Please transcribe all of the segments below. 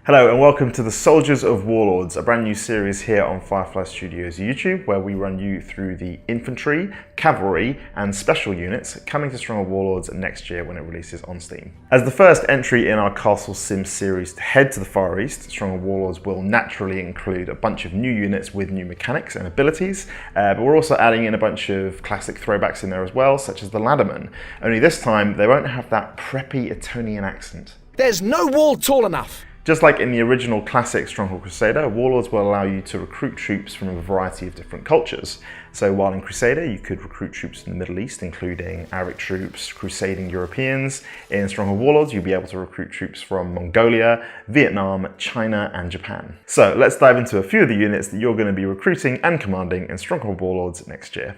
Hello and welcome to the Soldiers of Warlords, a brand new series here on Firefly Studios YouTube, where we run you through the infantry, cavalry and special units coming to Stronghold Warlords next year when it releases on Steam. As the first entry in our Castle Sim series to head to the Far East, Stronghold Warlords will naturally include a bunch of new units with new mechanics and abilities, but we're also adding in a bunch of classic throwbacks in there as well, such as the Ladderman. Only this time they won't have that preppy Etonian accent. There's no wall tall enough! Just like in the original classic Stronghold Crusader, Warlords will allow you to recruit troops from a variety of different cultures. So while in Crusader you could recruit troops from the Middle East, including Arabic troops, crusading Europeans, in Stronghold Warlords you'll be able to recruit troops from Mongolia, Vietnam, China and Japan. So let's dive into a few of the units that you're going to be recruiting and commanding in Stronghold Warlords next year.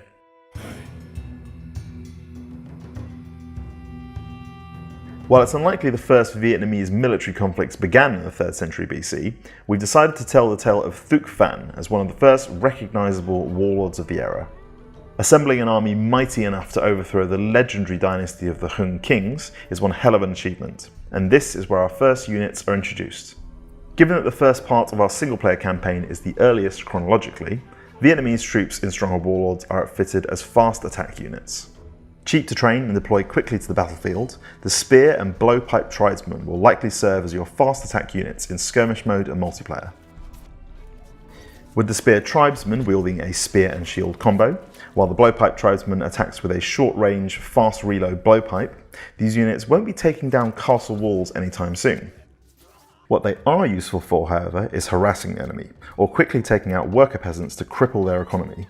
While it's unlikely the first Vietnamese military conflicts began in the 3rd century BC, we've decided to tell the tale of Thuc Van as one of the first recognisable warlords of the era. Assembling an army mighty enough to overthrow the legendary dynasty of the Hung Kings is one hell of an achievement, and this is where our first units are introduced. Given that the first part of our single-player campaign is the earliest chronologically, Vietnamese troops in Stronghold Warlords are outfitted as fast attack units. Cheap to train and deploy quickly to the battlefield, the Spear and BLOWPIPE Tribesmen will likely serve as your fast attack units in skirmish mode and multiplayer. With the Spear Tribesman wielding a spear and shield combo, while the BLOWPIPE Tribesman attacks with a short range, fast reload blowpipe, these units won't be taking down castle walls anytime soon. What they are useful for, however, is harassing the enemy, or quickly taking out worker peasants to cripple their economy.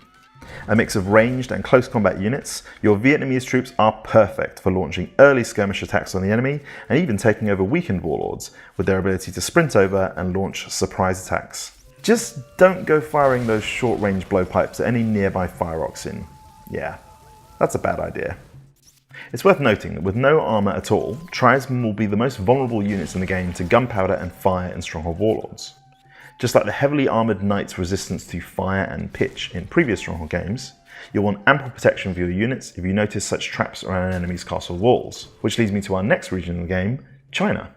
A mix of ranged and close combat units, your Vietnamese troops are perfect for launching early skirmish attacks on the enemy and even taking over weakened warlords with their ability to sprint over and launch surprise attacks. Just don't go firing those short-range blowpipes at any nearby fire oxen. Yeah, that's a bad idea. It's worth noting that with no armour at all, Tribesmen will be the most vulnerable units in the game to gunpowder and fire in Stronghold Warlords. Just like the heavily armoured knight's resistance to fire and pitch in previous Stronghold games, you'll want ample protection for your units if you notice such traps around an enemy's castle walls. Which leads me to our next region of the game, China.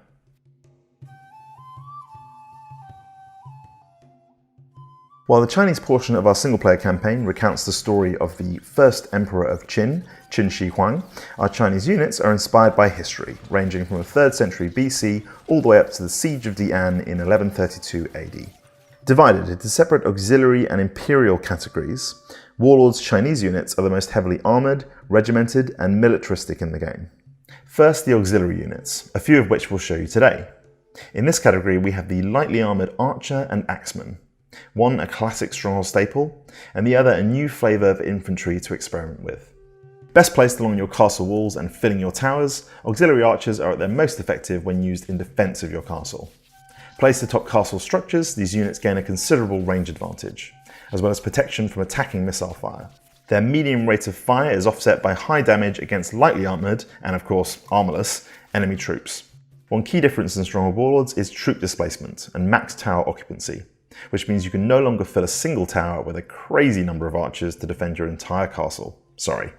While the Chinese portion of our single-player campaign recounts the story of the first emperor of Qin, Qin Shi Huang, our Chinese units are inspired by history, ranging from the 3rd century BC all the way up to the Siege of Dian in 1132 AD. Divided into separate auxiliary and imperial categories, Warlords' Chinese units are the most heavily armoured, regimented and militaristic in the game. First, the auxiliary units, a few of which we'll show you today. In this category we have the lightly armoured archer and axeman. One a classic Stronghold staple, and the other a new flavour of infantry to experiment with. Best placed along your castle walls and filling your towers, auxiliary archers are at their most effective when used in defence of your castle. Placed atop castle structures, these units gain a considerable range advantage, as well as protection from attacking missile fire. Their medium rate of fire is offset by high damage against lightly armoured, and of course armourless, enemy troops. One key difference in Stronghold Warlords is troop displacement and max tower occupancy, which means you can no longer fill a single tower with a crazy number of archers to defend your entire castle. Sorry.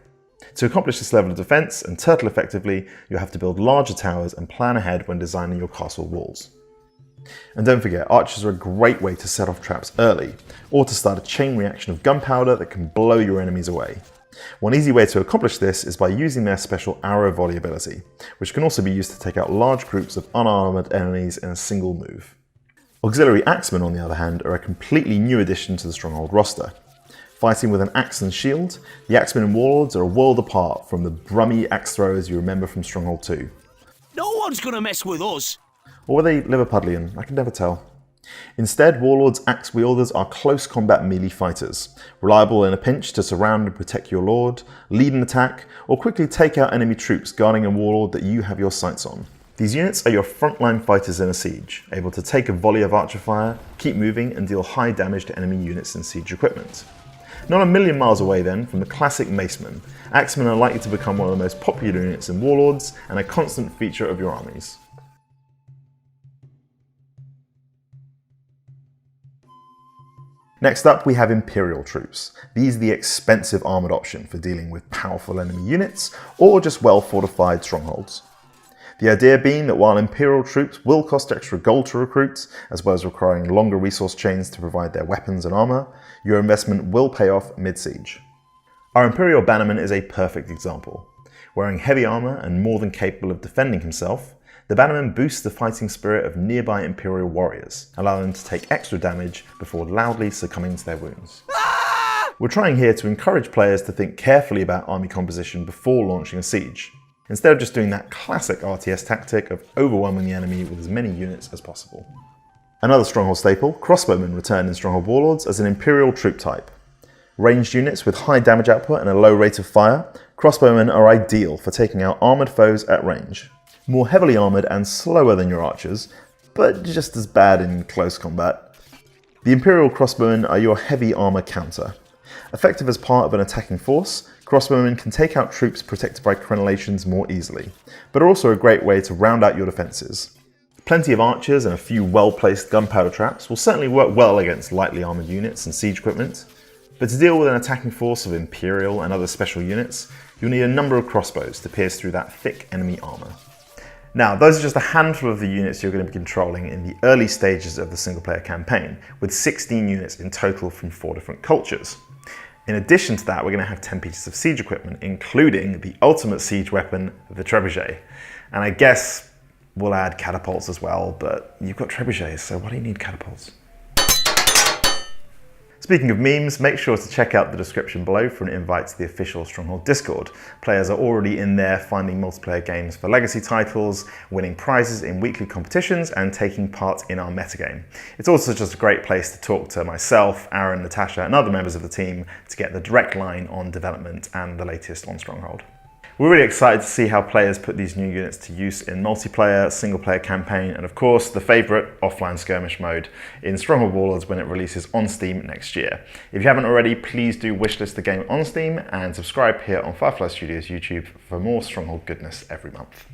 To accomplish this level of defence and turtle effectively, you'll have to build larger towers and plan ahead when designing your castle walls. And don't forget, archers are a great way to set off traps early, or to start a chain reaction of gunpowder that can blow your enemies away. One easy way to accomplish this is by using their special arrow volley ability, which can also be used to take out large groups of unarmoured enemies in a single move. Auxiliary axemen, on the other hand, are a completely new addition to the Stronghold roster. Fighting with an axe and shield, the axemen in Warlords are a world apart from the brummy axe throwers you remember from Stronghold 2. No one's gonna mess with us! Or were they Liverpudlian? I can never tell. Instead, Warlords' axe wielders are close combat melee fighters, reliable in a pinch to surround and protect your lord, lead an attack, or quickly take out enemy troops guarding a warlord that you have your sights on. These units are your frontline fighters in a siege, able to take a volley of archer fire, keep moving and deal high damage to enemy units and siege equipment. Not a million miles away then from the classic macemen, axemen are likely to become one of the most popular units in Warlords and a constant feature of your armies. Next up we have Imperial troops. These are the expensive armoured option for dealing with powerful enemy units or just well fortified strongholds. The idea being that while Imperial troops will cost extra gold to recruit, as well as requiring longer resource chains to provide their weapons and armour, your investment will pay off mid-siege. Our Imperial Bannerman is a perfect example. Wearing heavy armour and more than capable of defending himself, the Bannerman boosts the fighting spirit of nearby Imperial warriors, allowing them to take extra damage before loudly succumbing to their wounds. We're trying here to encourage players to think carefully about army composition before launching a siege, instead of just doing that classic RTS tactic of overwhelming the enemy with as many units as possible. Another Stronghold staple, Crossbowmen, return in Stronghold Warlords as an Imperial troop type. Ranged units with high damage output and a low rate of fire, Crossbowmen are ideal for taking out armoured foes at range. More heavily armoured and slower than your archers, but just as bad in close combat. The Imperial Crossbowmen are your heavy armour counter. Effective as part of an attacking force, Crossbowmen can take out troops protected by crenellations more easily, but are also a great way to round out your defences. Plenty of archers and a few well-placed gunpowder traps will certainly work well against lightly armoured units and siege equipment, but to deal with an attacking force of Imperial and other special units, you'll need a number of crossbows to pierce through that thick enemy armour. Now, those are just a handful of the units you're going to be controlling in the early stages of the single-player campaign, with 16 units in total from 4 different cultures. In addition to that, we're going to have 10 pieces of siege equipment, including the ultimate siege weapon, the trebuchet. And I guess we'll add catapults as well, but you've got trebuchets, so why do you need catapults? Speaking of memes, make sure to check out the description below for an invite to the official Stronghold Discord. Players are already in there finding multiplayer games for legacy titles, winning prizes in weekly competitions, and taking part in our metagame. It's also just a great place to talk to myself, Aaron, Natasha, and other members of the team to get the direct line on development and the latest on Stronghold. We're really excited to see how players put these new units to use in multiplayer, single-player campaign, and of course, the favourite offline skirmish mode in Stronghold Warlords when it releases on Steam next year. If you haven't already, please do wishlist the game on Steam and subscribe here on Firefly Studios YouTube for more Stronghold goodness every month.